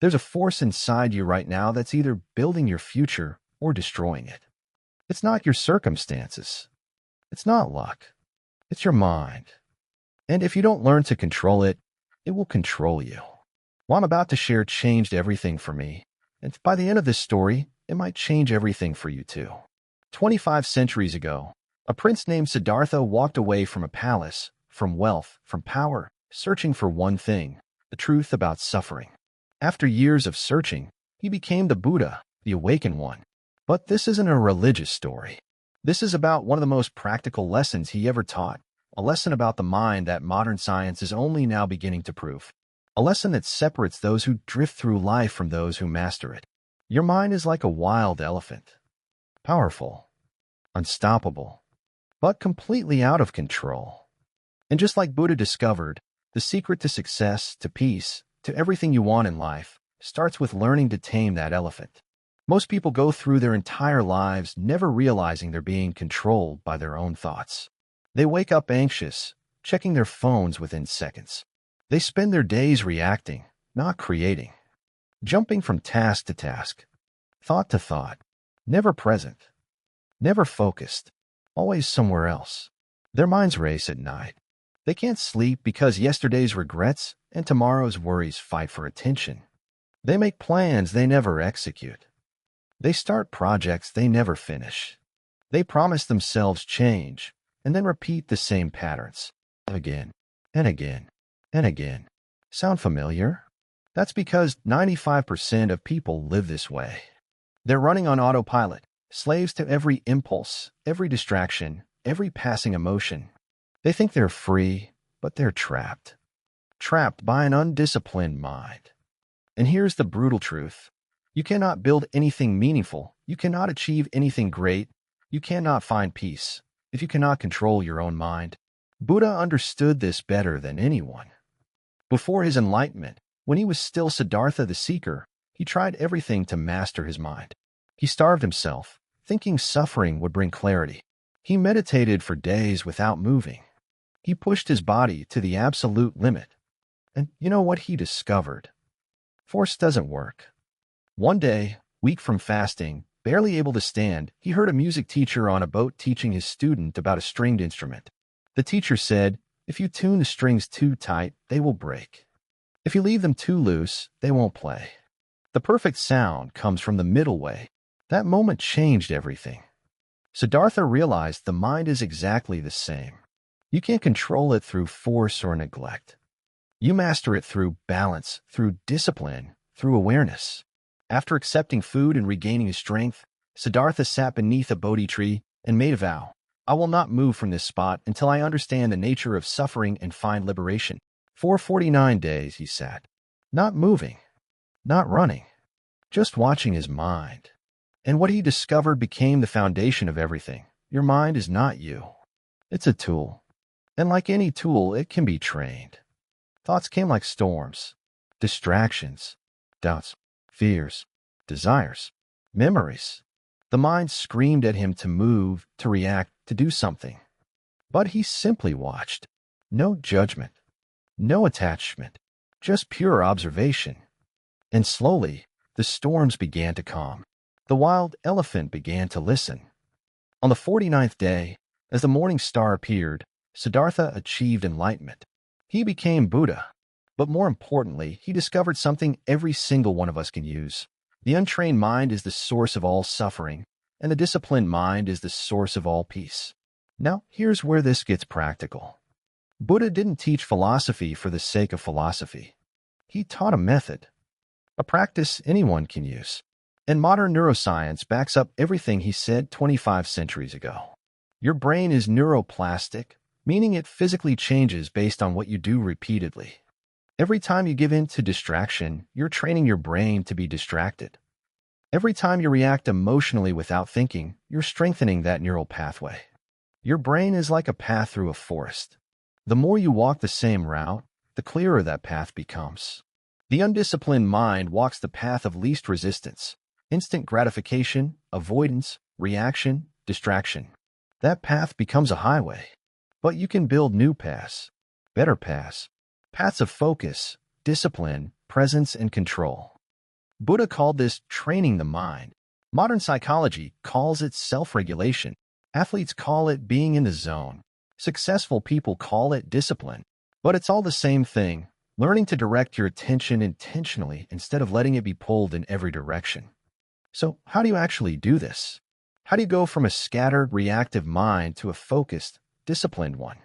There's a force inside you right now that's either building your future or destroying it. It's not your circumstances. It's not luck. It's your mind. And if you don't learn to control it, it will control you. What I'm about to share changed everything for me. And by the end of this story, it might change everything for you too. 25 centuries ago, a prince named Siddhartha walked away from a palace, from wealth, from power, searching for one thing, the truth about suffering. After years of searching, he became the Buddha, the awakened one. But this isn't a religious story. This is about one of the most practical lessons he ever taught, a lesson about the mind that modern science is only now beginning to prove. A lesson that separates those who drift through life from those who master it. Your mind is like a wild elephant. Powerful, unstoppable, but completely out of control. And just like Buddha discovered, the secret to success, to peace, to everything you want in life, starts with learning to tame that elephant. Most people go through their entire lives never realizing they're being controlled by their own thoughts. They wake up anxious, checking their phones within seconds. They spend their days reacting, not creating. Jumping from task to task, thought to thought, never present, never focused, always somewhere else. Their minds race at night. They can't sleep because yesterday's regrets and tomorrow's worries fight for attention. They make plans they never execute. They start projects they never finish. They promise themselves change and then repeat the same patterns again and again and again. Sound familiar? That's because 95% of people live this way. They're running on autopilot, slaves to every impulse, every distraction, every passing emotion. They think they're free, but they're trapped. Trapped by an undisciplined mind. And here's the brutal truth. You cannot build anything meaningful. You cannot achieve anything great. You cannot find peace if you cannot control your own mind. Buddha understood this better than anyone. Before his enlightenment, when he was still Siddhartha the seeker, he tried everything to master his mind. He starved himself, thinking suffering would bring clarity. He meditated for days without moving. He pushed his body to the absolute limit. And you know what he discovered? Force doesn't work. One day, weak from fasting, barely able to stand, he heard a music teacher on a boat teaching his student about a stringed instrument. The teacher said, if you tune the strings too tight, they will break. If you leave them too loose, they won't play. The perfect sound comes from the middle way. That moment changed everything. Siddhartha realized the mind is exactly the same. You can't control it through force or neglect. You master it through balance, through discipline, through awareness. After accepting food and regaining his strength, Siddhartha sat beneath a Bodhi tree and made a vow. I will not move from this spot until I understand the nature of suffering and find liberation. For 49 days he sat, not moving, not running, just watching his mind. And what he discovered became the foundation of everything. Your mind is not you. It's a tool. And like any tool, it can be trained. Thoughts came like storms, distractions, doubts, fears, desires, memories. The mind screamed at him to move, to react, to do something. But he simply watched. No judgment, no attachment, just pure observation. And slowly, the storms began to calm. The wild elephant began to listen. On the 49th day, as the morning star appeared, Siddhartha achieved enlightenment. He became Buddha. But more importantly, he discovered something every single one of us can use. The untrained mind is the source of all suffering, and the disciplined mind is the source of all peace. Now, here's where this gets practical. Buddha didn't teach philosophy for the sake of philosophy. He taught a method, a practice anyone can use. And modern neuroscience backs up everything he said 25 centuries ago. Your brain is neuroplastic, meaning it physically changes based on what you do repeatedly. Every time you give in to distraction, you're training your brain to be distracted. Every time you react emotionally without thinking, you're strengthening that neural pathway. Your brain is like a path through a forest. The more you walk the same route, the clearer that path becomes. The undisciplined mind walks the path of least resistance, instant gratification, avoidance, reaction, distraction. That path becomes a highway. But you can build new paths, better paths, paths of focus, discipline, presence, and control. Buddha called this training the mind. Modern psychology calls it self-regulation. Athletes call it being in the zone. Successful people call it discipline. But it's all the same thing, learning to direct your attention intentionally instead of letting it be pulled in every direction. So, how do you actually do this? How do you go from a scattered, reactive mind to a focused, disciplined one?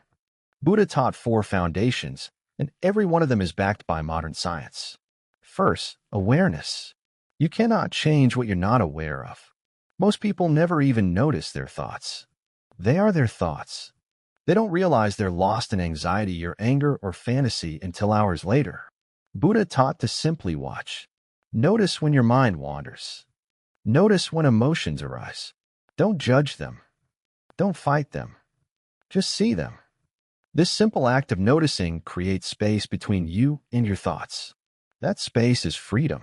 Buddha taught 4 foundations, and every one of them is backed by modern science. First, awareness. You cannot change what you're not aware of. Most people never even notice their thoughts. They are their thoughts. They don't realize they're lost in anxiety or anger or fantasy until hours later. Buddha taught to simply watch. Notice when your mind wanders. Notice when emotions arise. Don't judge them. Don't fight them. Just see them. This simple act of noticing creates space between you and your thoughts. That space is freedom.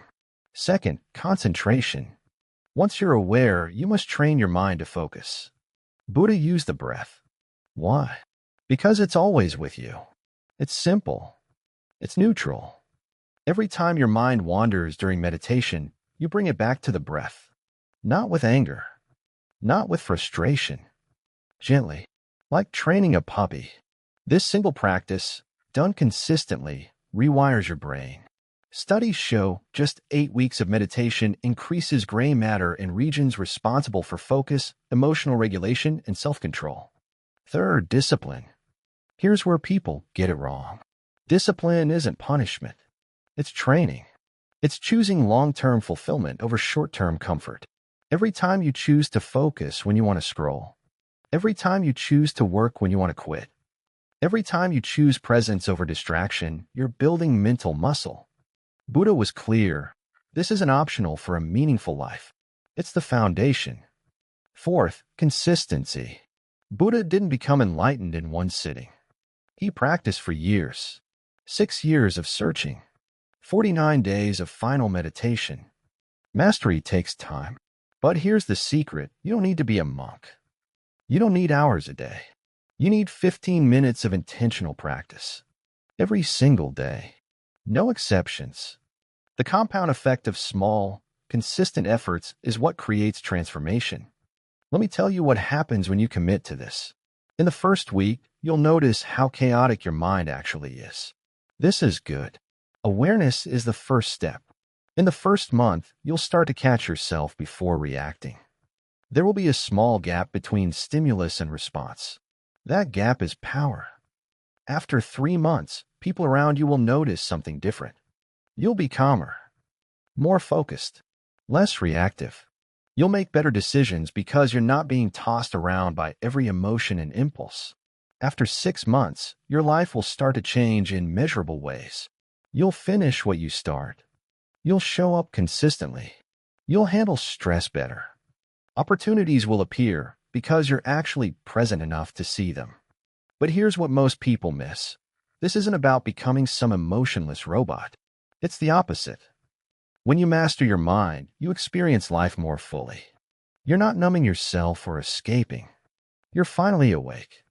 Second, concentration. Once you're aware, you must train your mind to focus. Buddha used the breath. Why? Because it's always with you. It's simple. It's neutral. Every time your mind wanders during meditation, you bring it back to the breath. Not with anger. Not with frustration. Gently, like training a puppy. This single practice, done consistently, rewires your brain. Studies show just 8 weeks of meditation increases gray matter in regions responsible for focus, emotional regulation, and self-control. Third, discipline. Here's where people get it wrong. Discipline isn't punishment. It's training. It's choosing long-term fulfillment over short-term comfort. Every time you choose to focus when you want to scroll. Every time you choose to work when you want to quit. Every time you choose presence over distraction, you're building mental muscle. Buddha was clear. This isn't optional for a meaningful life. It's the foundation. Fourth, consistency. Buddha didn't become enlightened in one sitting. He practiced for years. 6 years of searching. 49 days of final meditation. Mastery takes time. But here's the secret. You don't need to be a monk. You don't need hours a day. You need 15 minutes of intentional practice. Every single day. No exceptions. The compound effect of small, consistent efforts is what creates transformation. Let me tell you what happens when you commit to this. In the first week, you'll notice how chaotic your mind actually is. This is good. Awareness is the first step. In the first month, you'll start to catch yourself before reacting. There will be a small gap between stimulus and response. That gap is power. After 3 months, people around you will notice something different. You'll be calmer, more focused, less reactive. You'll make better decisions because you're not being tossed around by every emotion and impulse. After 6 months, your life will start to change in measurable ways. You'll finish what you start. You'll show up consistently. You'll handle stress better. Opportunities will appear because you're actually present enough to see them. But here's what most people miss. This isn't about becoming some emotionless robot. It's the opposite. When you master your mind, you experience life more fully. You're not numbing yourself or escaping. You're finally awake.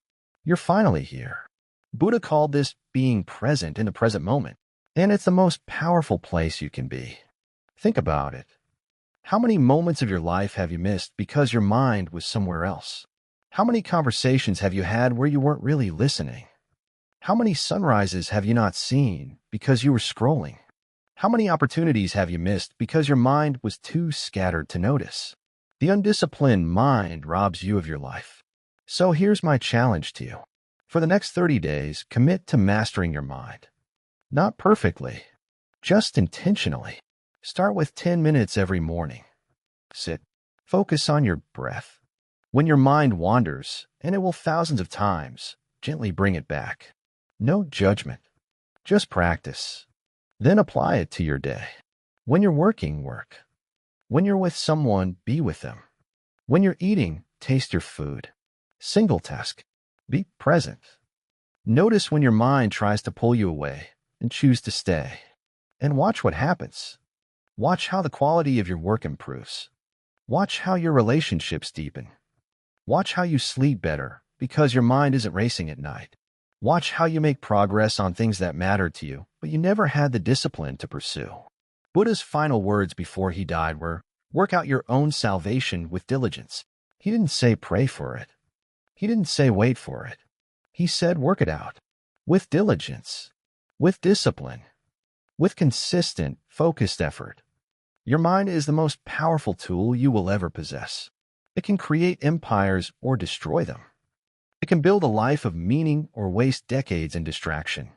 You're finally here. Buddha called this being present in the present moment, and it's the most powerful place you can be. Think about it. How many moments of your life have you missed because your mind was somewhere else? How many conversations have you had where you weren't really listening? How many sunrises have you not seen because you were scrolling? How many opportunities have you missed because your mind was too scattered to notice? The undisciplined mind robs you of your life. So here's my challenge to you. For the next 30 days, commit to mastering your mind. Not perfectly, just intentionally. Start with 10 minutes every morning. Sit. Focus on your breath. When your mind wanders, and it will thousands of times, gently bring it back. No judgment. Just practice. Then apply it to your day. When you're working, work. When you're with someone, be with them. When you're eating, taste your food. Single task. Be present. Notice when your mind tries to pull you away and choose to stay. And watch what happens. Watch how the quality of your work improves. Watch how your relationships deepen. Watch how you sleep better because your mind isn't racing at night. Watch how you make progress on things that matter to you, but you never had the discipline to pursue. Buddha's final words before he died were, "Work out your own salvation with diligence." He didn't say pray for it. He didn't say wait for it. He said work it out. With diligence. With discipline. With consistent, focused effort. Your mind is the most powerful tool you will ever possess. It can create empires or destroy them. It can build a life of meaning or waste decades in distraction.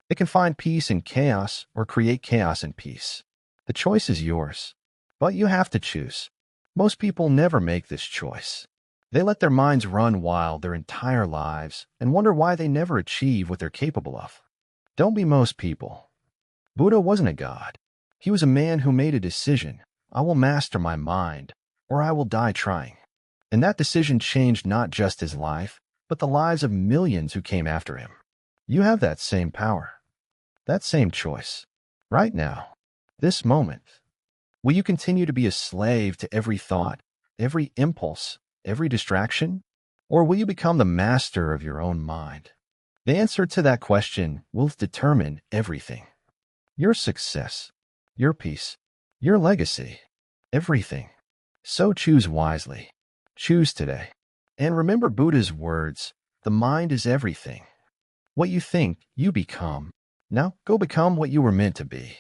It can find peace in chaos or create chaos in peace. The choice is yours, but you have to choose. Most people never make this choice. They let their minds run wild their entire lives and wonder why they never achieve what they're capable of. Don't be most people. Buddha wasn't a god. He was a man who made a decision. I will master my mind, or I will die trying. And that decision changed not just his life, but the lives of millions who came after him. You have that same power, that same choice, right now, this moment. Will you continue to be a slave to every thought, every impulse, every distraction? Or will you become the master of your own mind? The answer to that question will determine everything. Your success, your peace, your legacy, everything. So choose wisely. Choose today. And remember Buddha's words, the mind is everything. What you think, you become. Now go become what you were meant to be.